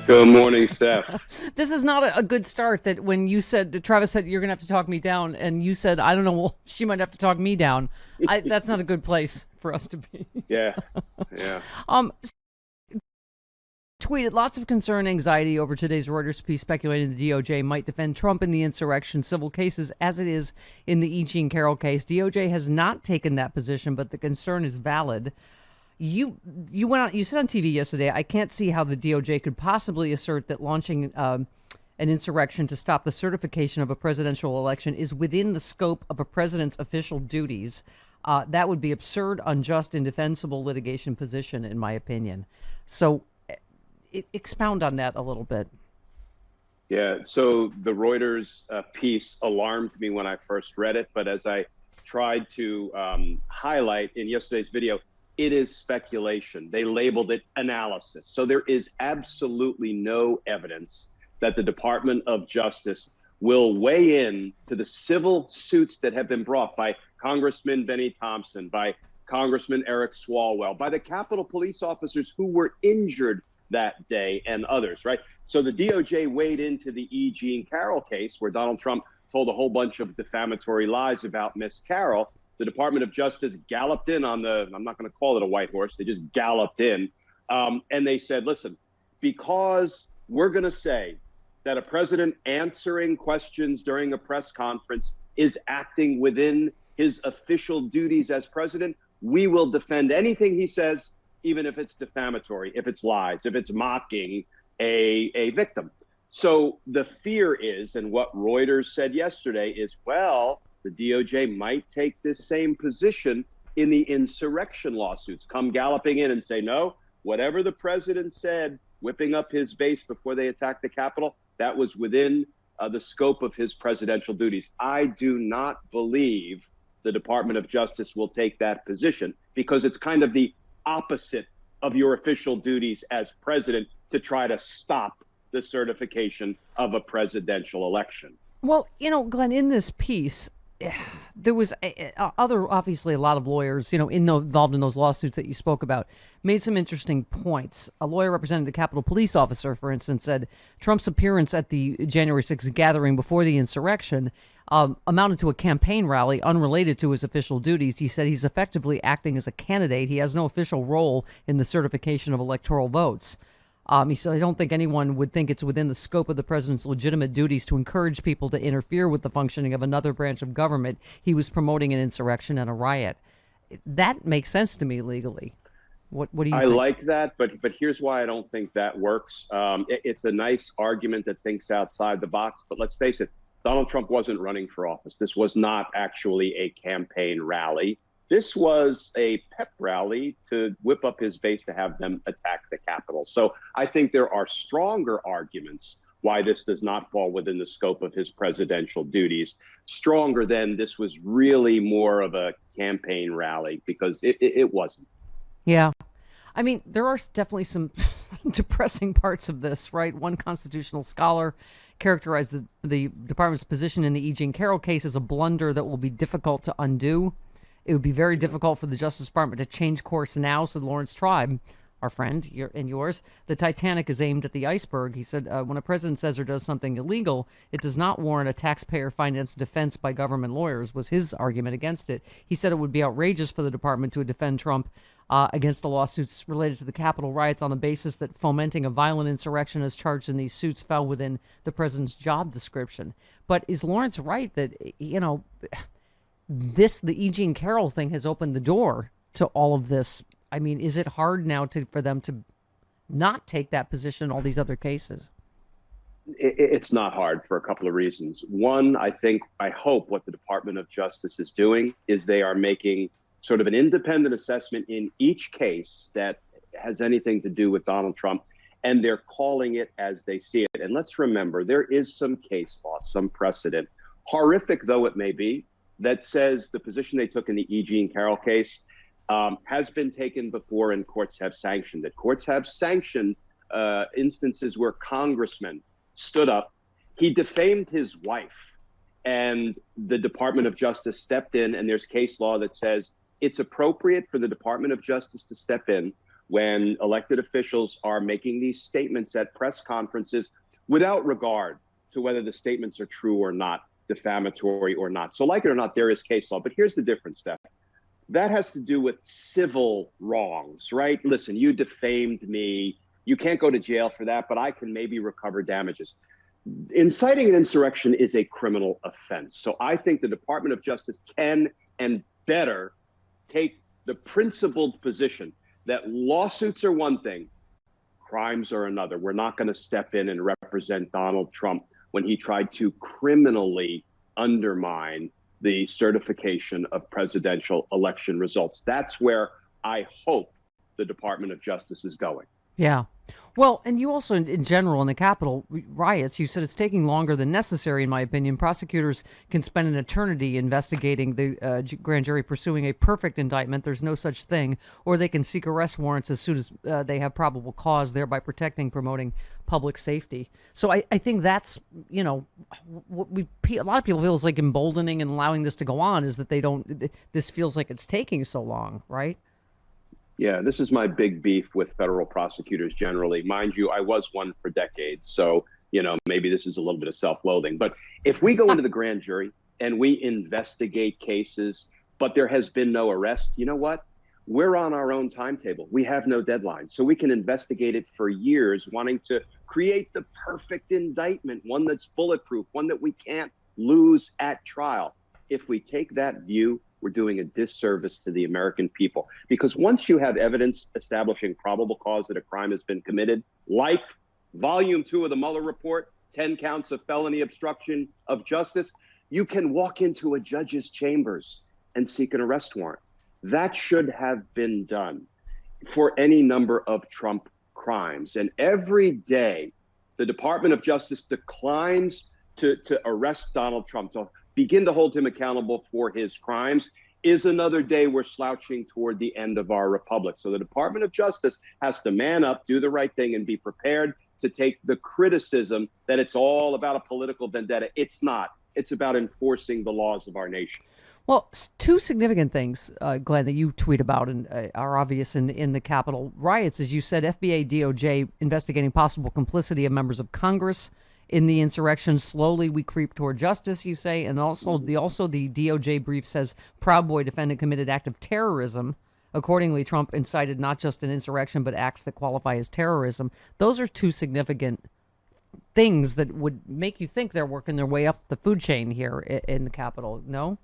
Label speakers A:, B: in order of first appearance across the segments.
A: Good morning, Steph.
B: This is not a good start. That when you said, Travis said, you're going to have to talk me down, and you said, I don't know, well, she might have to talk me down. That's not a good place for us to be.
A: Yeah.
B: Tweeted lots of concern and anxiety over today's Reuters piece speculating the DOJ might defend Trump in the insurrection civil cases as it is in the E. Jean Carroll case. DOJ has not taken that position, but the concern is valid. You said on TV yesterday, I can't see how the DOJ could possibly assert that launching an insurrection to stop the certification of a presidential election is within the scope of a president's official duties. That would be absurd, unjust, indefensible litigation position, in my opinion. So expound on that a little bit.
A: Yeah, so the Reuters piece alarmed me when I first read it, but as I tried to highlight in yesterday's video, it is speculation. They labeled it analysis. So there is absolutely no evidence that the Department of Justice will weigh in to the civil suits that have been brought by Congressman Benny Thompson, by Congressman Eric Swalwell, by the Capitol police officers who were injured that day and others, right? So the DOJ weighed into the E. Jean Carroll case where Donald Trump told a whole bunch of defamatory lies about Miss Carroll. The Department of Justice galloped in on I'm not going to call it a white horse, they just galloped in. And they said, listen, because we're going to say that a president answering questions during a press conference is acting within his official duties as president, we will defend anything he says, even if it's defamatory, if it's lies, if it's mocking a victim. So the fear is, and what Reuters said yesterday is, well, the DOJ might take this same position in the insurrection lawsuits, come galloping in and say, no, whatever the president said, whipping up his base before they attacked the Capitol, that was within the scope of his presidential duties. I do not believe the Department of Justice will take that position because it's kind of the opposite of your official duties as president to try to stop the certification of a presidential election.
B: Well, Glenn, in this piece, there was obviously a lot of lawyers, involved in those lawsuits that you spoke about, made some interesting points. A lawyer representing the Capitol police officer, for instance, said Trump's appearance at the January 6th gathering before the insurrection amounted to a campaign rally unrelated to his official duties. He said he's effectively acting as a candidate. He has no official role in the certification of electoral votes. He said, I don't think anyone would think it's within the scope of the president's legitimate duties to encourage people to interfere with the functioning of another branch of government. He was promoting an insurrection and a riot. That makes sense to me legally. What do you think?
A: I like that, but here's why I don't think that works. It's a nice argument that thinks outside the box, but let's face it, Donald Trump wasn't running for office. This was not actually a campaign rally. This was a pep rally to whip up his base to have them attack the Capitol. So I think there are stronger arguments why this does not fall within the scope of his presidential duties, stronger than this was really more of a campaign rally, because it wasn't.
B: Yeah. I mean, there are definitely some depressing parts of this, right? One constitutional scholar characterized the department's position in the E. Jean Carroll case as a blunder that will be difficult to undo. It would be very difficult for the Justice Department to change course now, said Lawrence Tribe, our friend and yours. The Titanic is aimed at the iceberg. He said, when a president says or does something illegal, it does not warrant a taxpayer-financed defense by government lawyers, was his argument against it. He said it would be outrageous for the department to defend Trump against the lawsuits related to the Capitol riots on the basis that fomenting a violent insurrection as charged in these suits fell within the president's job description. But is Lawrence right that, the E. Jean Carroll thing has opened the door to all of this? I mean, is it hard now for them to not take that position in all these other cases?
A: It's not hard for a couple of reasons. One, I hope what the Department of Justice is doing is they are making sort of an independent assessment in each case that has anything to do with Donald Trump, and they're calling it as they see it. And let's remember, there is some case law, some precedent, horrific though it may be, that says the position they took in the E. Jean Carroll case has been taken before, and courts have sanctioned it. Courts have sanctioned instances where congressmen stood up. He defamed his wife, and the Department of Justice stepped in, and there's case law that says it's appropriate for the Department of Justice to step in when elected officials are making these statements at press conferences without regard to whether the statements are true or not, defamatory or not. So like it or not, there is case law. But here's the difference, Steph. That has to do with civil wrongs, right? Listen, you defamed me. You can't go to jail for that, but I can maybe recover damages. Inciting an insurrection is a criminal offense. So I think the Department of Justice can and better take the principled position that lawsuits are one thing, crimes are another. We're not going to step in and represent Donald Trump when he tried to criminally undermine the certification of presidential election results. That's where I hope the Department of Justice is going.
B: Yeah. Well, and you also, in general, in the Capitol riots, you said it's taking longer than necessary, in my opinion. Prosecutors can spend an eternity investigating the grand jury pursuing a perfect indictment. There's no such thing. Or they can seek arrest warrants as soon as they have probable cause, thereby promoting public safety. So I think that's, you know, what a lot of people feel is like emboldening and allowing this to go on is that this feels like it's taking so long, right?
A: Yeah, this is my big beef with federal prosecutors generally. Mind you, I was one for decades. So, you know, maybe this is a little bit of self-loathing. But if we go into the grand jury and we investigate cases, but there has been no arrest, you know what? We're on our own timetable. We have no deadline. So we can investigate it for years, wanting to create the perfect indictment, one that's bulletproof, one that we can't lose at trial. If we take that view, we're doing a disservice to the American people. Because once you have evidence establishing probable cause that a crime has been committed, like Volume 2 of the Mueller report, 10 counts of felony obstruction of justice, you can walk into a judge's chambers and seek an arrest warrant. That should have been done for any number of Trump crimes. And every day, the Department of Justice declines to arrest Donald Trump, to begin to hold him accountable for his crimes, is another day we're slouching toward the end of our republic. So the Department of Justice has to man up, do the right thing, and be prepared to take the criticism that it's all about a political vendetta. It's not. It's about enforcing the laws of our nation.
B: Well, two significant things, Glenn, that you tweet about and are obvious in the Capitol riots, as you said, FBI, DOJ investigating possible complicity of members of Congress in the insurrection. Slowly we creep toward justice, you say, and also the DOJ brief says Proud Boy defendant committed act of terrorism. Accordingly, Trump incited not just an insurrection, but acts that qualify as terrorism. Those are two significant things that would make you think they're working their way up the food chain here in the Capitol, no?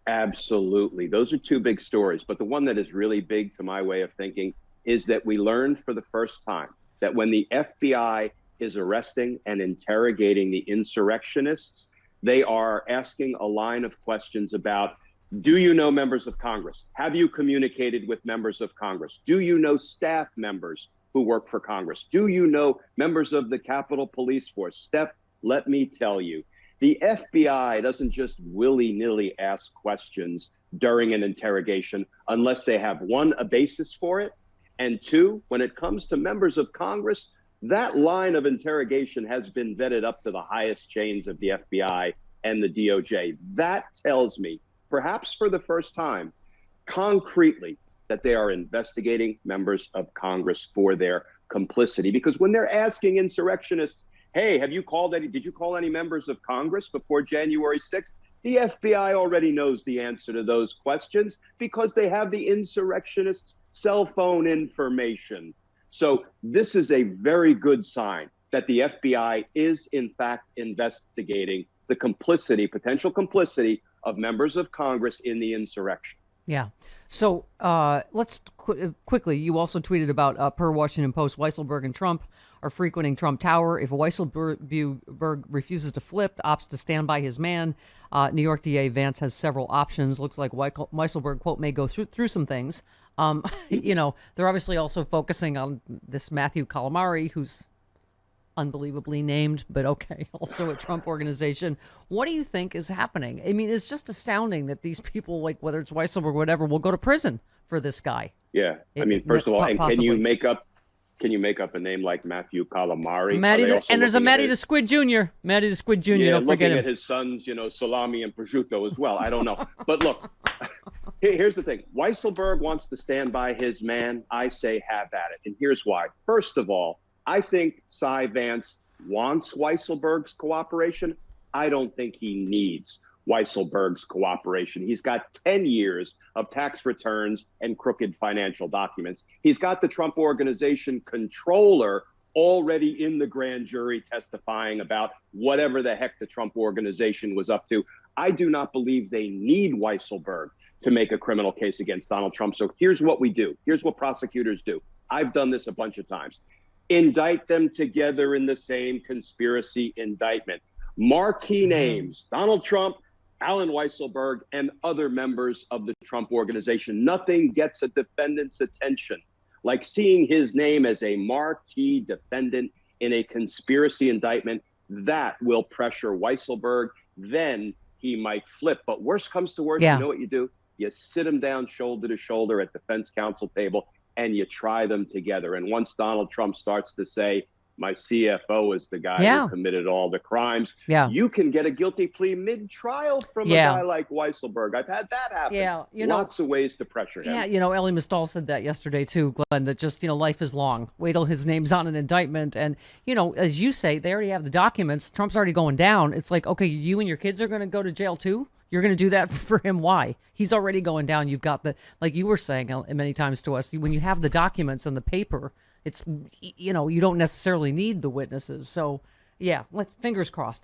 A: Absolutely. Those are two big stories. But the one that is really big to my way of thinking is that we learned for the first time that when the FBI is arresting and interrogating the insurrectionists, they are asking a line of questions about, do you know members of Congress? Have you communicated with members of Congress? Do you know staff members who work for Congress? Do you know members of the Capitol Police Force? Steph, let me tell you, the FBI doesn't just willy-nilly ask questions during an interrogation unless they have, one, a basis for it, and two, when it comes to members of Congress, that line of interrogation has been vetted up to the highest chains of the FBI and the DOJ. That tells me, perhaps for the first time, concretely, that they are investigating members of Congress for their complicity. Because when they're asking insurrectionists, hey, did you call any members of Congress before January 6th? The FBI already knows the answer to those questions because they have the insurrectionists' cell phone information. So this is a very good sign that the FBI is, in fact, investigating the potential complicity of members of Congress in the insurrection.
B: Yeah. So let's quickly, you also tweeted about, per Washington Post, Weisselberg and Trump are frequenting Trump Tower. If Weisselberg refuses to flip, opts to stand by his man, New York DA Vance has several options. Looks like Weisselberg, quote, may go through some things. You know, they're obviously also focusing on this Matthew Calamari, who's unbelievably named, but okay, also a Trump organization. What do you think is happening? I mean, it's just astounding that these people, like whether it's Weisselberg or whatever, will go to prison for this guy.
A: Yeah. I mean, first of all, and can you make up a name like Matthew Calamari?
B: And there's a Matty the Squid Jr. Matty the Squid Jr.
A: Yeah,
B: don't forget him.
A: Looking at his sons, salami and prosciutto as well. I don't know. But look, here's the thing. Weisselberg wants to stand by his man. I say have at it. And here's why. First of all, I think Cy Vance wants Weisselberg's cooperation. I don't think he needs Weisselberg's cooperation. He's got 10 years of tax returns and crooked financial documents. He's got the Trump Organization controller already in the grand jury testifying about whatever the heck the Trump Organization was up to. I do not believe they need Weisselberg to make a criminal case against Donald Trump. So here's what we do. Here's what prosecutors do. I've done this a bunch of times. Indict them together in the same conspiracy indictment. Marquee names, Donald Trump, Alan Weisselberg, and other members of the Trump Organization. Nothing gets a defendant's attention like seeing his name as a marquee defendant in a conspiracy indictment. That will pressure Weisselberg. Then he might flip. But worst comes to worst, You know what you do? You sit him down shoulder to shoulder at defense counsel table and you try them together. And once Donald Trump starts to say, my CFO is the guy who committed all the crimes, you can get a guilty plea mid-trial from a guy like Weisselberg. I've had that happen. Lots of ways to pressure him.
B: Yeah, Elie Mystal said that yesterday too, Glenn, that just, life is long. Wait till his name's on an indictment. And, as you say, they already have the documents. Trump's already going down. It's like, okay, you and your kids are going to go to jail too? You're going to do that for him. Why? He's already going down. You've got like you were saying many times to us, when you have the documents on the paper, it's, you don't necessarily need the witnesses. So, yeah, fingers crossed.